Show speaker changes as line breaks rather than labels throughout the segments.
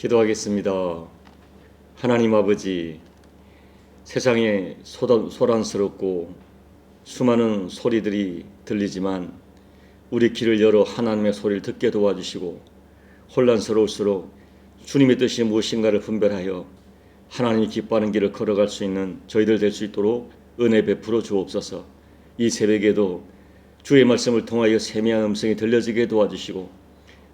기도하겠습니다. 하나님 아버지, 세상에 소란스럽고 수많은 소리들이 들리지만 우리 귀를 열어 하나님의 소리를 듣게 도와주시고, 혼란스러울수록 주님의 뜻이 무엇인가를 분별하여 하나님이 기뻐하는 길을 걸어갈 수 있는 저희들 될 수 있도록 은혜 베풀어 주옵소서. 이 새벽에도 주의 말씀을 통하여 세미한 음성이 들려지게 도와주시고,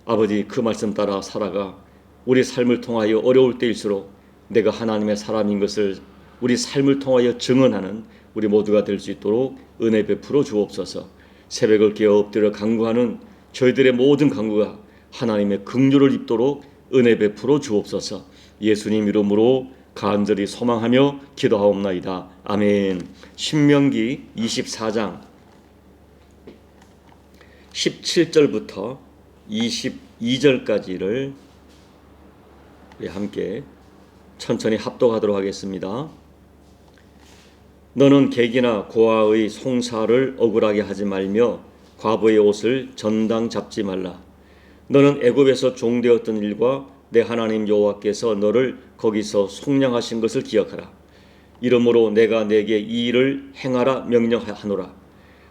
아버지, 그 말씀 따라 살아가 우리 삶을 통하여 어려울 때일수록 내가 하나님의 사람인 것을 우리 삶을 통하여 증언하는 우리 모두가 될 수 있도록 은혜 베풀어 주옵소서. 새벽을 깨어 엎드려 간구하는 저희들의 모든 간구가 하나님의 긍휼을 입도록 은혜 베풀어 주옵소서. 예수님 이름으로 간절히 소망하며 기도하옵나이다. 아멘. 신명기 24장 17절부터 22절까지를 우리 함께 천천히 합독하도록 하겠습니다. 너는 객이나 고아의 송사를 억울하게 하지 말며 과부의 옷을 전당 잡지 말라. 너는 애굽에서 종되었던 일과 내 하나님 여호와께서 너를 거기서 속량하신 것을 기억하라. 이러므로 내가 내게 이 일을 행하라 명령하노라.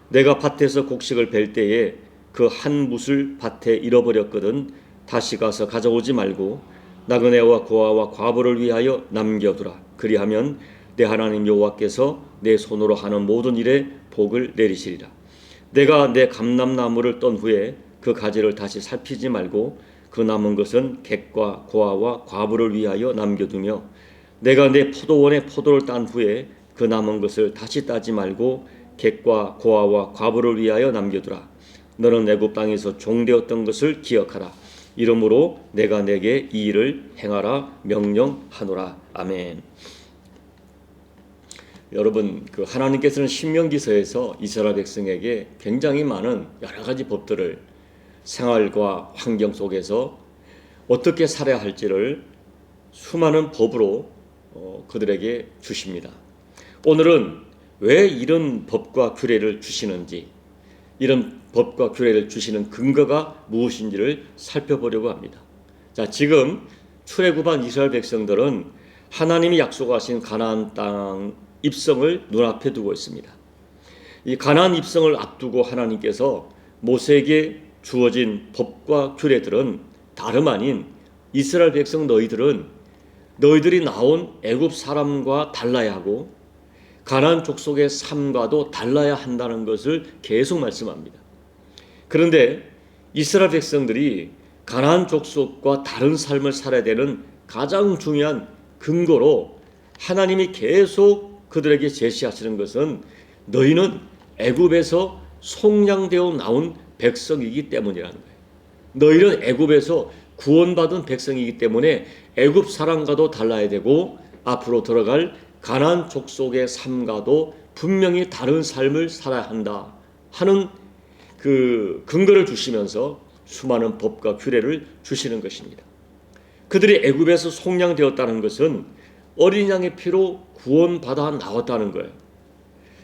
내가 밭에서 곡식을 벨 때에 그 한 뭇을 밭에 잃어버렸거든 다시 가서 가져오지 말고 나그네와 고아와 과부를 위하여 남겨두라. 그리하면 내 하나님 여호와께서 내 손으로 하는 모든 일에 복을 내리시리라. 내가 내 감람나무를 떤 후에 그 가지를 다시 살피지 말고 그 남은 것은 객과 고아와 과부를 위하여 남겨두며, 내가 내 포도원에 포도를 딴 후에 그 남은 것을 다시 따지 말고 객과 고아와 과부를 위하여 남겨두라. 너는 애굽 땅에서 종되었던 것을 기억하라. 이러므로 내가 내게 이 일을 행하라 명령하노라. 아멘. 여러분, 하나님께서는 신명기서에서 이스라엘 백성에게 굉장히 많은 여러 가지 법들을 생활과 환경 속에서 어떻게 살아야 할지를 수많은 법으로 그들에게 주십니다. 오늘은 왜 이런 법과 규례를 주시는지, 이런 법과 규례를 주시는 근거가 무엇인지를 살펴보려고 합니다. 자, 지금 출애굽한 이스라엘 백성들은 하나님이 약속하신 가나안 땅 입성을 눈앞에 두고 있습니다. 이 가나안 입성을 앞두고 하나님께서 모세에게 주어진 법과 규례들은 다름 아닌 이스라엘 백성 너희들이 나온 애굽 사람과 달라야 하고 가나안 족속의 삶과도 달라야 한다는 것을 계속 말씀합니다. 그런데 이스라엘 백성들이 가나안 족속과 다른 삶을 살아야 되는 가장 중요한 근거로 하나님이 계속 그들에게 제시하시는 것은 너희는 애굽에서 속량되어 나온 백성이기 때문이라는 거예요. 너희는 애굽에서 구원받은 백성이기 때문에 애굽 사람과도 달라야 되고 앞으로 들어갈 가나안 족속의 삶과도 분명히 다른 삶을 살아야 한다 하는 그 근거를 주시면서 수많은 법과 규례를 주시는 것입니다. 그들이 애굽에서 속량되었다는 것은 어린 양의 피로 구원받아 나왔다는 거예요.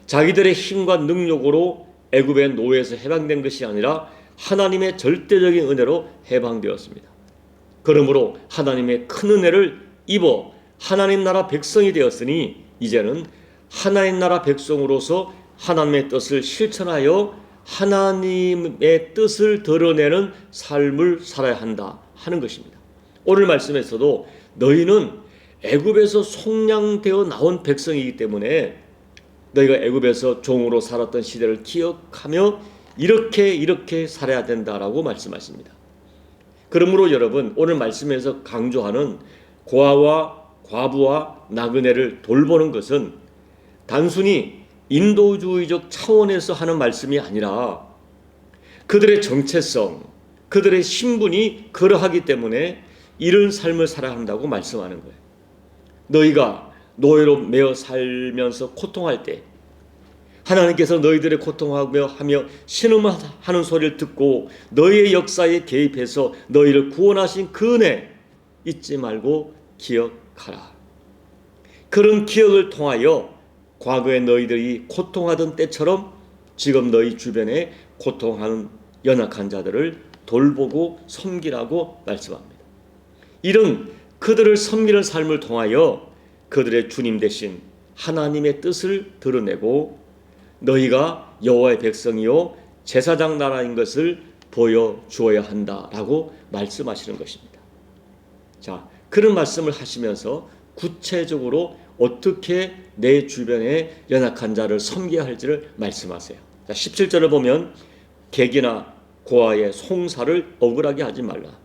자기들의 힘과 능력으로 애굽의 노예에서 해방된 것이 아니라 하나님의 절대적인 은혜로 해방되었습니다. 그러므로 하나님의 큰 은혜를 입어 하나님 나라 백성이 되었으니 이제는 하나님 나라 백성으로서 하나님의 뜻을 실천하여 하나님의 뜻을 드러내는 삶을 살아야 한다 하는 것입니다. 오늘 말씀에서도 너희는 애굽에서 속량되어 나온 백성이기 때문에 너희가 애굽에서 종으로 살았던 시대를 기억하며 이렇게 살아야 된다라고 말씀하십니다. 그러므로 여러분, 오늘 말씀에서 강조하는 고아와 과부와 나그네를 돌보는 것은 단순히 인도주의적 차원에서 하는 말씀이 아니라 그들의 정체성, 그들의 신분이 그러하기 때문에 이런 삶을 살아야 한다고 말씀하는 거예요. 너희가 노예로 매어 살면서 고통할 때 하나님께서 너희들의 고통하며 신음하는 소리를 듣고 너희의 역사에 개입해서 너희를 구원하신 그 은혜 잊지 말고 기억하라. 그런 기억을 통하여 과거에 너희들이 고통하던 때처럼 지금 너희 주변에 고통하는 연약한 자들을 돌보고 섬기라고 말씀합니다. 이런 그들을 섬기는 삶을 통하여 그들의 주님 대신 하나님의 뜻을 드러내고 너희가 여호와의 백성이요 제사장 나라인 것을 보여주어야 한다라고 말씀하시는 것입니다. 자, 그런 말씀을 하시면서 구체적으로 어떻게 내 주변에 연약한 자를 섬겨야 할지를 말씀하세요. 자, 17절을 보면 객이나 고아의 송사를 억울하게 하지 말라.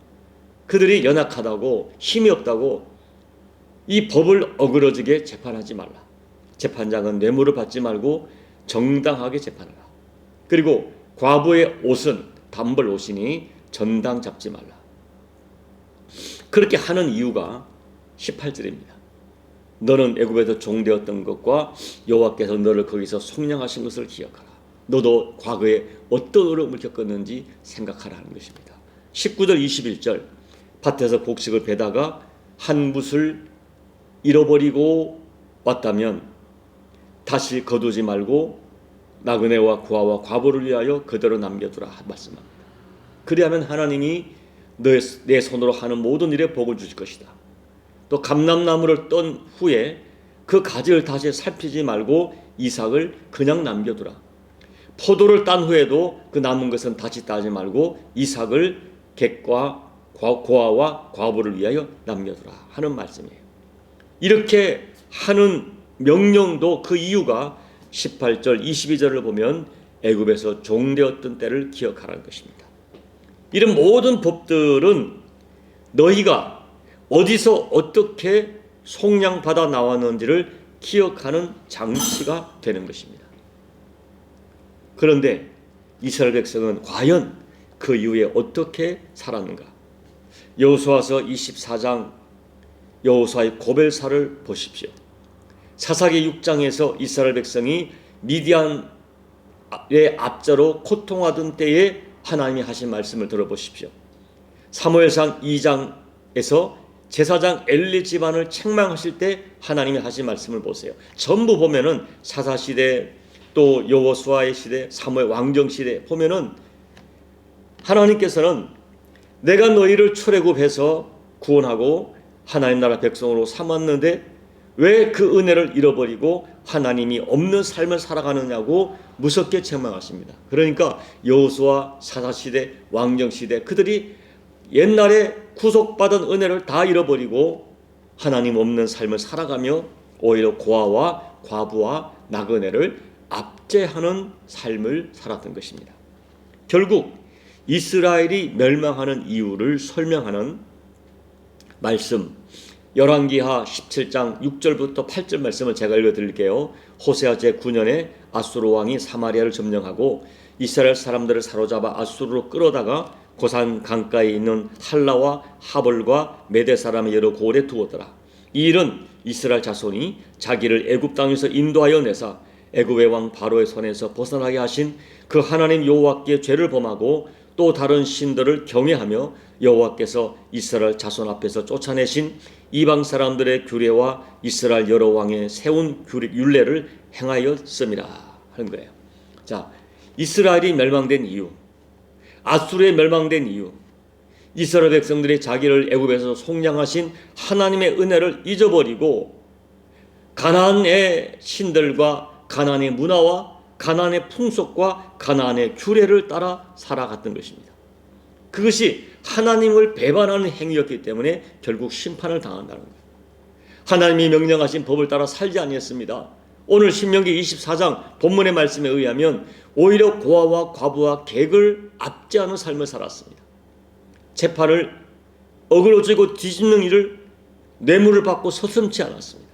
그들이 연약하다고 힘이 없다고 이 법을 어그러지게 재판하지 말라. 재판장은 뇌물을 받지 말고 정당하게 재판하라. 그리고 과부의 옷은 단벌 옷이니 전당 잡지 말라. 그렇게 하는 이유가 18절입니다. 너는 애굽에서 종되었던 것과 여호와께서 너를 거기서 속량하신 것을 기억하라. 너도 과거에 어떤 어려움을 겪었는지 생각하라 하는 것입니다. 19절 21절 밭에서 곡식을 베다가 한 붓을 잃어버리고 왔다면 다시 거두지 말고 나그네와 고아와 과부를 위하여 그대로 남겨두라 말씀합니다. 그리하면 하나님이 내 손으로 하는 모든 일에 복을 주실 것이다. 또 감람나무를 떤 후에 그 가지를 다시 살피지 말고 이삭을 그냥 남겨두라. 포도를 딴 후에도 그 남은 것은 다시 따지 말고 이삭을 객과 고아와 과부를 위하여 남겨두라 하는 말씀이에요. 이렇게 하는 명령도 그 이유가 18절 22절을 보면 애굽에서 종되었던 때를 기억하라는 것입니다. 이런 모든 법들은 너희가 어디서 어떻게 속량받아 나왔는지를 기억하는 장치가 되는 것입니다. 그런데 이스라엘 백성은 과연 그 이후에 어떻게 살았는가? 여호수아서 24장 여호수아의 고벨사를 보십시오. 사사기 6장에서 이스라엘 백성이 미디안의 압제로 고통하던 때에 하나님이 하신 말씀을 들어보십시오. 사무엘상 2장에서 제사장 엘리 집안을 책망하실 때 하나님이 하신 말씀을 보세요. 전부 보면은 사사시대 또 여호수아의 시대 사무엘 왕정 시대 보면은 하나님께서는 내가 너희를 출애굽해서 구원하고 하나님 나라 백성으로 삼았는데 왜 그 은혜를 잃어버리고 하나님이 없는 삶을 살아가느냐고 무섭게 책망하십니다. 그러니까 여호수아 사사시대 왕정시대 그들이 옛날에 구속받은 은혜를 다 잃어버리고 하나님 없는 삶을 살아가며 오히려 고아와 과부와 나그네를 압제하는 삶을 살았던 것입니다. 결국 이스라엘이 멸망하는 이유를 설명하는 말씀 열왕기하 17장 6절부터 8절 말씀을 제가 읽어드릴게요. 호세아 제9년에 아수르 왕이 사마리아를 점령하고 이스라엘 사람들을 사로잡아 아수르로 끌어다가 고산 강가에 있는 할라와 하볼과 메대 사람의 여러 고을에 두었더라. 이 일은 이스라엘 자손이 자기를 애굽 땅에서 인도하여 내사 애굽의 왕 바로의 손에서 벗어나게 하신 그 하나님 여호와께 죄를 범하고 또 다른 신들을 경외하며 여호와께서 이스라엘 자손 앞에서 쫓아내신 이방 사람들의 규례와 이스라엘 여러 왕의 세운 율례를 행하였음이라 하는 거예요. 자, 이스라엘이 멸망된 이유, 아수르에 멸망된 이유, 이스라엘 백성들이 자기를 애굽에서 속량하신 하나님의 은혜를 잊어버리고 가나안의 신들과 가나안의 문화와 가나안의 풍속과 가나안의 규례를 따라 살아갔던 것입니다. 그것이 하나님을 배반하는 행위였기 때문에 결국 심판을 당한다는 거예요. 하나님이 명령하신 법을 따라 살지 아니했습니다. 오늘 신명기 24장 본문의 말씀에 의하면 오히려 고아와 과부와 객을 압제하는 삶을 살았습니다. 재판을 어그러지고 뒤집는 일을 뇌물을 받고 서슴지 않았습니다.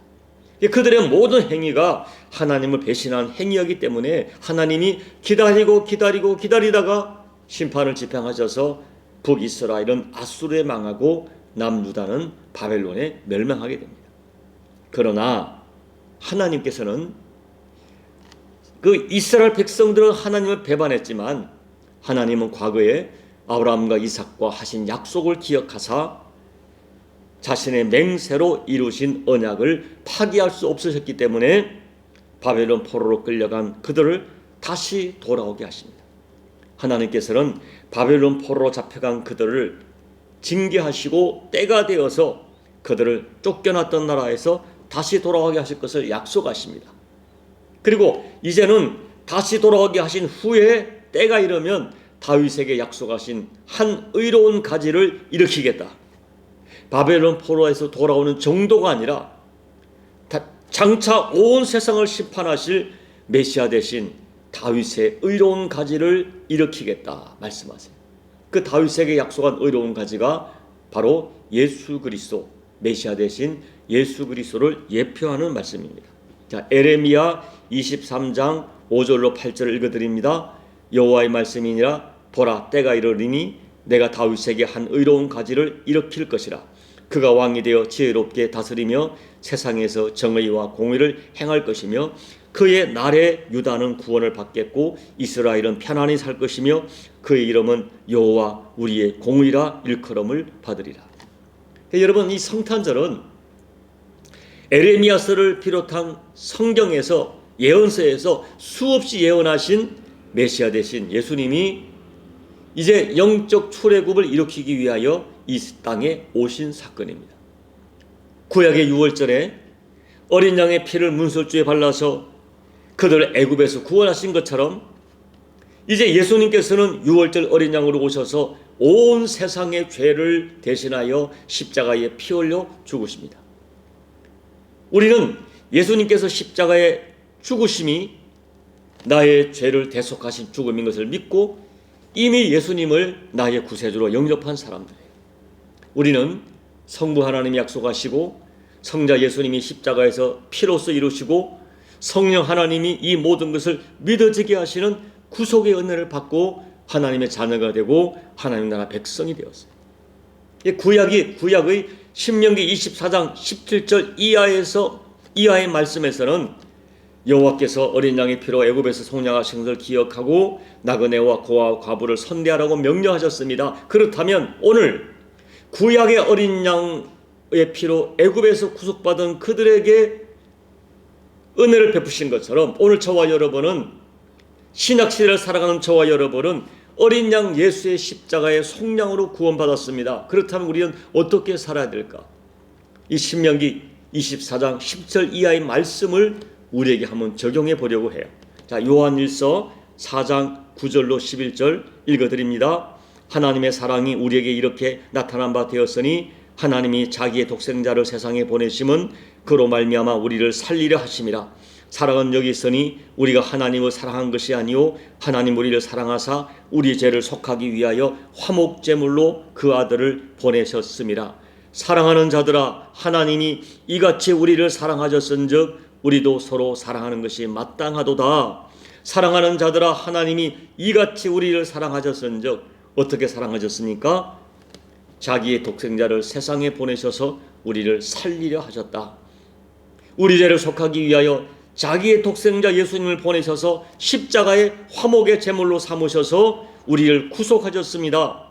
그들의 모든 행위가 하나님을 배신한 행위이기 때문에 하나님이 기다리다가 심판을 집행하셔서 북이스라엘은 아수르에 망하고 남유다는 바벨론에 멸망하게 됩니다. 그러나 하나님께서는 그 이스라엘 백성들은 하나님을 배반했지만 하나님은 과거에 아브라함과 이삭과 하신 약속을 기억하사 자신의 맹세로 이루신 언약을 파기할 수 없으셨기 때문에 바벨론 포로로 끌려간 그들을 다시 돌아오게 하십니다. 하나님께서는 바벨론 포로로 잡혀간 그들을 징계하시고 때가 되어서 그들을 쫓겨났던 나라에서 다시 돌아가게 하실 것을 약속하십니다. 그리고 이제는 다시 돌아가게 하신 후에 때가 이르면 다윗에게 약속하신 한 의로운 가지를 일으키겠다. 바벨론 포로에서 돌아오는 정도가 아니라 장차 온 세상을 심판하실 메시아 대신 다윗의 의로운 가지를 일으키겠다 말씀하세요. 그 다윗에게 약속한 의로운 가지가 바로 예수 그리스도, 메시아 대신 예수 그리스도를 예표하는 말씀입니다. 자, 에레미야 23장 5절로 8절을 읽어드립니다. 여호와의 말씀이니라. 보라, 때가 이르리니 내가 다윗에게 한 의로운 가지를 일으킬 것이라. 그가 왕이 되어 지혜롭게 다스리며 세상에서 정의와 공의를 행할 것이며 그의 날에 유다는 구원을 받겠고 이스라엘은 편안히 살 것이며 그의 이름은 여호와 우리의 공의라 일컬음을 받으리라. 여러분, 이 성탄절은 에레미야서를 비롯한 성경에서 예언서에서 수없이 예언하신 메시아 대신 예수님이 이제 영적 출애굽을 일으키기 위하여 이 땅에 오신 사건입니다. 구약의 유월절에 어린 양의 피를 문설주에 발라서 그들을 애굽에서 구원하신 것처럼 이제 예수님께서는 유월절 어린 양으로 오셔서 온 세상의 죄를 대신하여 십자가에 피 흘려 죽으십니다. 우리는 예수님께서 십자가에 죽으심이 나의 죄를 대속하신 죽음인 것을 믿고 이미 예수님을 나의 구세주로 영접한 사람들이에요. 우리는 성부 하나님이 약속하시고 성자 예수님이 십자가에서 피로써 이루시고 성령 하나님이 이 모든 것을 믿어지게 하시는 구속의 은혜를 받고 하나님의 자녀가 되고 하나님 나라 백성이 되었어요. 구약의 신명기 24장 17절 이하의 말씀에서는 여호와께서 어린 양의 피로 애굽에서 속량하신 것을 기억하고 나그네와 고아와 과부를 선대하라고 명령하셨습니다. 그렇다면 오늘 구약의 어린 양의 피로 애굽에서 구속받은 그들에게 은혜를 베푸신 것처럼 오늘 저와 여러분은 신약시대를 살아가는 저와 여러분은 어린 양 예수의 십자가의 속량으로 구원받았습니다. 그렇다면 우리는 어떻게 살아야 될까? 이 신명기 24장 10절 이하의 말씀을 우리에게 한번 적용해 보려고 해요. 자, 요한일서 4장 9절로 11절 읽어드립니다. 하나님의 사랑이 우리에게 이렇게 나타난 바 되었으니 하나님이 자기의 독생자를 세상에 보내심은 그로 말미암아 우리를 살리려 하심이라. 사랑은 여기 있으니 우리가 하나님을 사랑한 것이 아니요 하나님 우리를 사랑하사 우리 죄를 속하기 위하여 화목제물로 그 아들을 보내셨음이라. 사랑하는 자들아, 하나님이 이같이 우리를 사랑하셨은즉 우리도 서로 사랑하는 것이 마땅하도다. 사랑하는 자들아, 하나님이 이같이 우리를 사랑하셨은즉 어떻게 사랑하셨습니까? 자기의 독생자를 세상에 보내셔서 우리를 살리려 하셨다. 우리 죄를 속하기 위하여 자기의 독생자 예수님을 보내셔서 십자가의 화목의 제물로 삼으셔서 우리를 구속하셨습니다.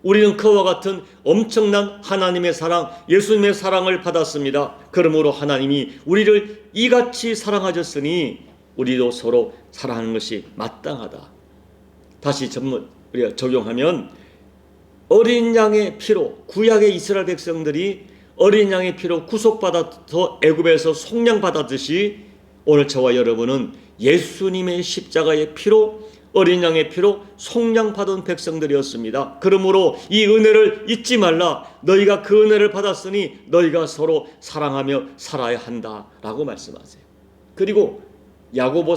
우리는 그와 같은 엄청난 하나님의 사랑, 예수님의 사랑을 받았습니다. 그러므로 하나님이 우리를 이같이 사랑하셨으니 우리도 서로 사랑하는 것이 마땅하다. 다시 우리가 적용하면 어린 양의 피로, 구약의 이스라엘 백성들이 어린 양의 피로 구속받아서 애굽에서 속량받았듯이 오늘 저와 여러분은 예수님의 십자가의 피로, 어린 양의 피로 속량받은 백성들이었습니다. 그러므로 이 은혜를 잊지 말라. 너희가 그 은혜를 받았으니 너희가 서로 사랑하며 살아야 한다라고 말씀하세요. 그리고 야고보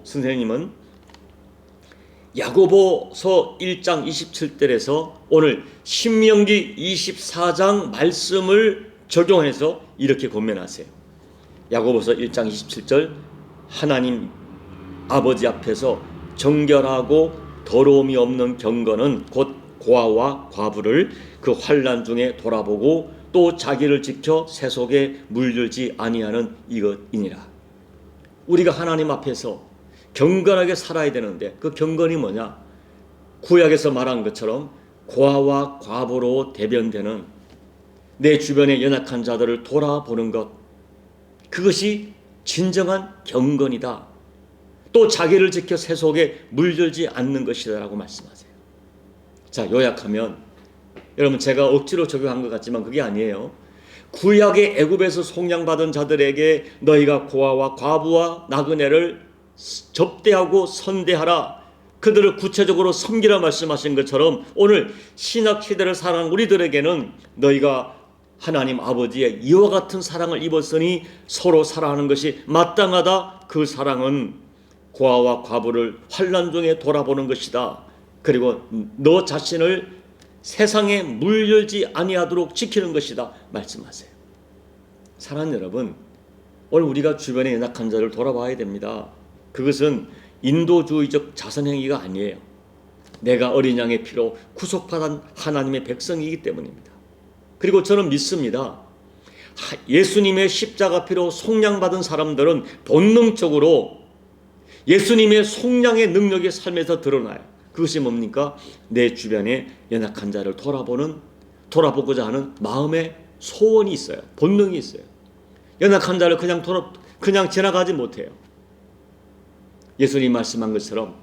선생님은 야고보서 1장 27절에서 오늘 신명기 24장 말씀을 적용해서 이렇게 권면하세요. 야고보서 1장 27절 하나님 아버지 앞에서 정결하고 더러움이 없는 경건은 곧 고아와 과부를 그 환난 중에 돌아보고 또 자기를 지켜 세속에 물들지 아니하는 이것이니라. 우리가 하나님 앞에서 경건하게 살아야 되는데 그 경건이 뭐냐? 구약에서 말한 것처럼 고아와 과부로 대변되는 내 주변의 연약한 자들을 돌아보는 것, 그것이 진정한 경건이다. 또 자기를 지켜 세속에 물들지 않는 것이다라고 말씀하세요. 자, 요약하면 여러분, 제가 억지로 적용한 것 같지만 그게 아니에요. 구약의 애굽에서 속량받은 자들에게 너희가 고아와 과부와 나그네를 접대하고 선대하라, 그들을 구체적으로 섬기라 말씀하신 것처럼 오늘 신약 시대를 살아가는 우리들에게는 너희가 하나님 아버지의 이와 같은 사랑을 입었으니 서로 사랑하는 것이 마땅하다. 그 사랑은 고아와 과부를 환난 중에 돌아보는 것이다. 그리고 너 자신을 세상에 물들지 아니하도록 지키는 것이다 말씀하세요. 사랑하는 여러분, 오늘 우리가 주변의 연약한 자를 돌아봐야 됩니다. 그것은 인도주의적 자선행위가 아니에요. 내가 어린 양의 피로 구속받은 하나님의 백성이기 때문입니다. 그리고 저는 믿습니다. 예수님의 십자가 피로 속량받은 사람들은 본능적으로 예수님의 속량의 능력이 삶에서 드러나요. 그것이 뭡니까? 내 주변에 연약한 자를 돌아보고자 하는 마음의 소원이 있어요. 본능이 있어요. 연약한 자를 그냥 지나가지 못해요. 예수님 말씀한 것처럼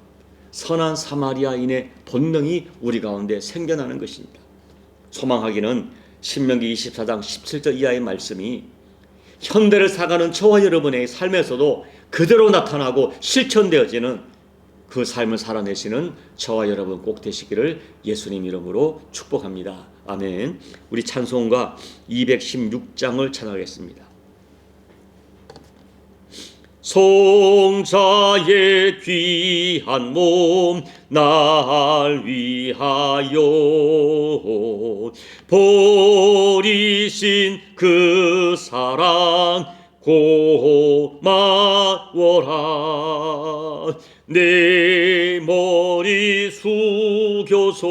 선한 사마리아인의 본능이 우리 가운데 생겨나는 것입니다. 소망하기는 신명기 24장 17절 이하의 말씀이 현대를 살아가는 저와 여러분의 삶에서도 그대로 나타나고 실천되어지는 그 삶을 살아내시는 저와 여러분 꼭 되시기를 예수님 이름으로 축복합니다. 아멘. 우리 찬송가 216장을 찬양하겠습니다. 성자의 귀한 몸 날 위하여 버리신 그 사랑 고마워라. 내 머리 숙여서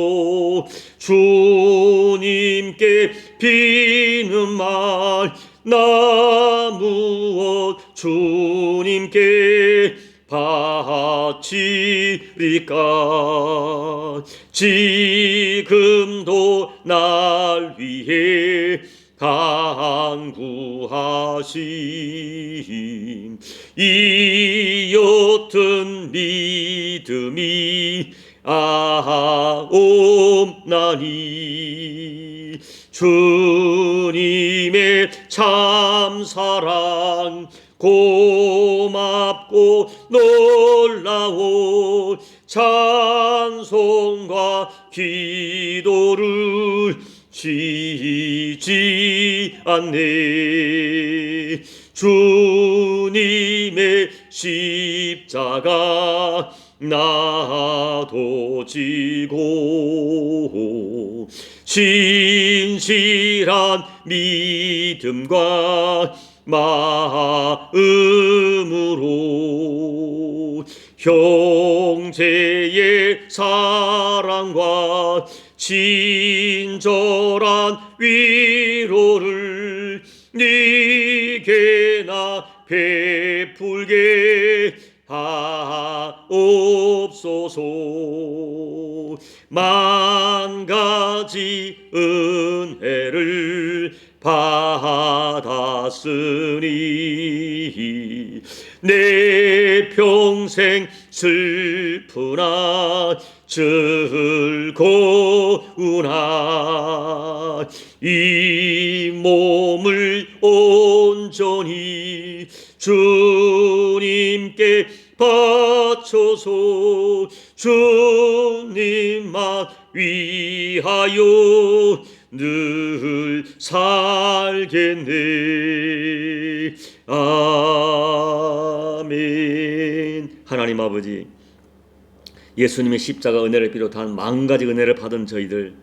주님께 비는 말, 나 무엇 주님께 바치리까. 지금도 날 위해 간구하심 이 옅은 믿음이 없나니. 주님의 참사랑 고맙고 놀라운 찬송과 기도를 지지 않네. 주님의 십자가 나도 지고 진실한 믿음과 마음으로 형제의 사랑과 친절한 위로를 네게나 베풀게 하옵소서. 만 가지 은혜를 받았으니 내 평생 슬프나 즐거우나 이 몸을 온전히 주님께 바쳐서 주님만 위하여 늘 살겠네. 아멘. 하나님 아버지, 예수님의 십자가 은혜를 비롯한 만 가지 은혜를 받은 저희들,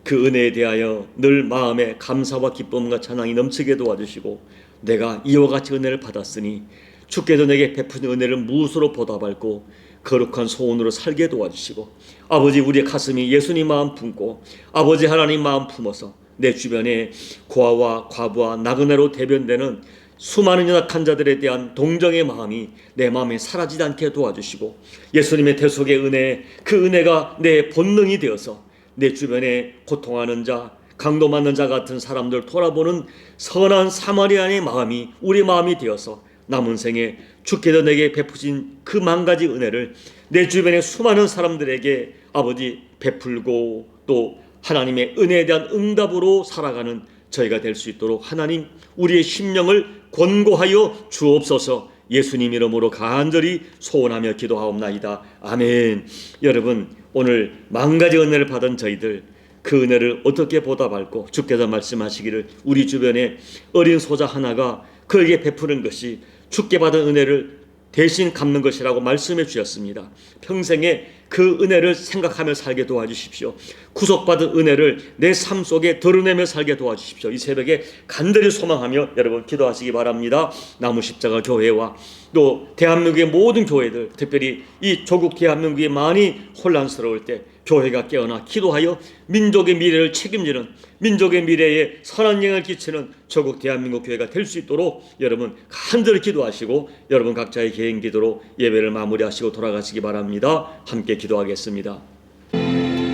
그 은혜에 대하여 늘 마음에 감사와 기쁨과 찬양이 넘치게 도와주시고, 내가 이와 같이 은혜를 받았으니 주께서 내게 베푸신 은혜를 무엇으로 보답할고 거룩한 소원으로 살게 도와주시고, 아버지, 우리의 가슴이 예수님 마음 품고 아버지 하나님 마음 품어서 내 주변에 고아와 과부와 나그네로 대변되는 수많은 연약한 자들에 대한 동정의 마음이 내 마음에 사라지지 않게 도와주시고, 예수님의 대속의 은혜, 그 은혜가 내 본능이 되어서 내 주변에 고통하는 자, 강도맞는 자 같은 사람들 돌아보는 선한 사마리아인의 마음이 우리 마음이 되어서 남은 생에 주께서 내게 베푸신 그 만 가지 은혜를 내 주변의 수많은 사람들에게 아버지 베풀고 또 하나님의 은혜에 대한 응답으로 살아가는 저희가 될 수 있도록 하나님 우리의 심령을 권고하여 주옵소서. 예수님 이름으로 간절히 소원하며 기도하옵나이다. 아멘. 여러분, 오늘 만가지 은혜를 받은 저희들 그 은혜를 어떻게 보답할고, 주께서 말씀하시기를 우리 주변에 어린 소자 하나가 그에게 베푸는 것이 주께 받은 은혜를 대신 갚는 것이라고 말씀해 주셨습니다. 평생에 그 은혜를 생각하며 살게 도와주십시오. 구속받은 은혜를 내 삶 속에 드러내며 살게 도와주십시오. 이 새벽에 간절히 소망하며 여러분 기도하시기 바랍니다. 나무십자가 교회와 또 대한민국의 모든 교회들, 특별히 이 조국 대한민국이 많이 혼란스러울 때 교회가 깨어나 기도하여 민족의 미래를 책임지는, 민족의 미래에 선한 영향을 끼치는 조국 대한민국 교회가 될 수 있도록 여러분 간절히 기도하시고 여러분 각자의 개인 기도로 예배를 마무리하시고 돌아가시기 바랍니다. 함께 기도하겠습니다.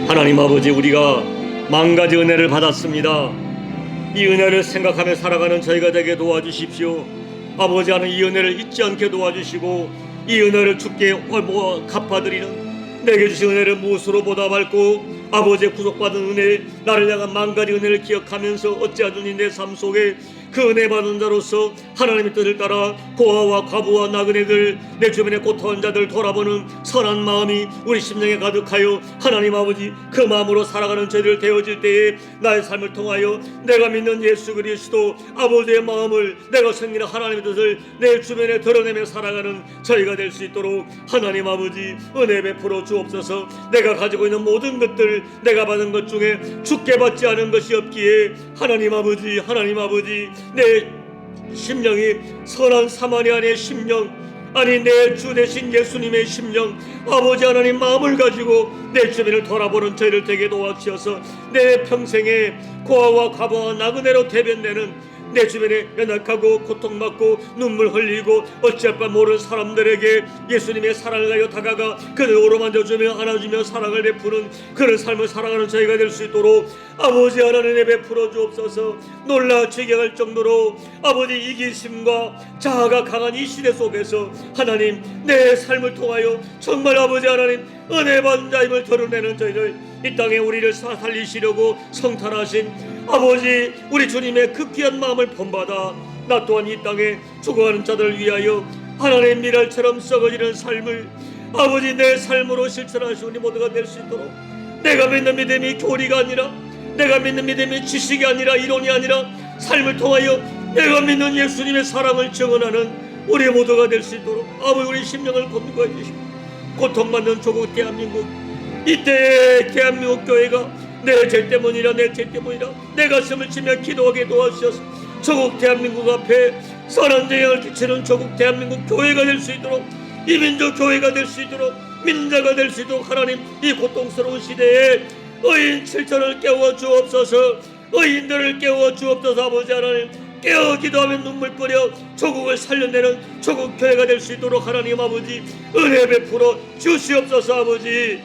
하나님 아버지, 우리가 만가지 은혜를 받았습니다. 이 은혜를 생각하며 살아가는 저희가 되게 도와주십시오. 아버지, 하는 이 은혜를 잊지 않게 도와주시고 이 은혜를 주께 갚아드리는, 내게 주신 은혜를 무엇으로 보답할고 아버지의 구속받은 은혜, 나를 향한 만가지 은혜를 기억하면서 어찌하든지 내 삶 속에 그 은혜 받은 자로서 하나님의 뜻을 따라 고아와 과부와 나그네들, 내 주변의 고통한 자들 돌아보는 선한 마음이 우리 심령에 가득하여 하나님 아버지 그 마음으로 살아가는 저희들 되어질 때에 나의 삶을 통하여 내가 믿는 예수 그리스도 아버지의 마음을, 내가 섬기는 하나님의 뜻을 내 주변에 드러내며 살아가는 저희가 될 수 있도록 하나님 아버지 은혜 베풀어 주옵소서. 내가 가지고 있는 모든 것들, 내가 받은 것 중에 주께 받지 않은 것이 없기에 하나님 아버지 내 심령이 선한 사마리아의 심령, 아니 내 주 되신 예수님의 심령, 아버지 하나님 마음을 가지고 내 주변을 돌아보는 저희를 되게 도와주셔서 내 평생에 고아와 과부와 나그네로 대변되는, 내 주변에 연약하고 고통받고 눈물 흘리고 어찌할 바 모르는 사람들에게 예수님의 사랑을 가여 다가가 그들 오로만져주며 안아주며 사랑을 베푸는 그런 삶을 살아가는 저희가 될 수 있도록 아버지 하나님의 베풀어 주옵소서. 놀라 지경할 정도로 아버지 이기심과 자아가 강한 이 시대 속에서 하나님 내 삶을 통하여 정말 아버지 하나님 은혜 받은 자임을 드러내는 저희들, 이 땅에 우리를 살리시려고 성탄하신 아버지 우리 주님의 그 귀한 마음을 본받아 나 또한 이 땅에 죽어가는 자들을 위하여 하나님의 미랄처럼 썩어지는 삶을 아버지 내 삶으로 실천하시고 우리 모두가 될 수 있도록, 내가 믿는 믿음이 교리가 아니라, 내가 믿는 믿음이 지식이 아니라 이론이 아니라 삶을 통하여 내가 믿는 예수님의 사랑을 증언하는 우리 모두가 될 수 있도록 아버지 우리 심령을 건드려 주시고, 고통받는 조국 대한민국, 이때의 대한민국 교회가 내 죄 때문이라 내 가슴을 치며 기도하게 도와주셔서 조국 대한민국 앞에 선한 영향을 끼치는 조국 대한민국 교회가 될 수 있도록, 이민족 교회가 될 수 있도록, 민자가 될 수 있도록 하나님 이 고통스러운 시대에 의인 7천을 깨워 주옵소서. 의인들을 깨워 주옵소서. 아버지 하나님 깨어 기도하며 눈물 뿌려 조국을 살려내는 조국 교회가 될 수 있도록 하나님 아버지 은혜 베풀어 주시옵소서. 아버지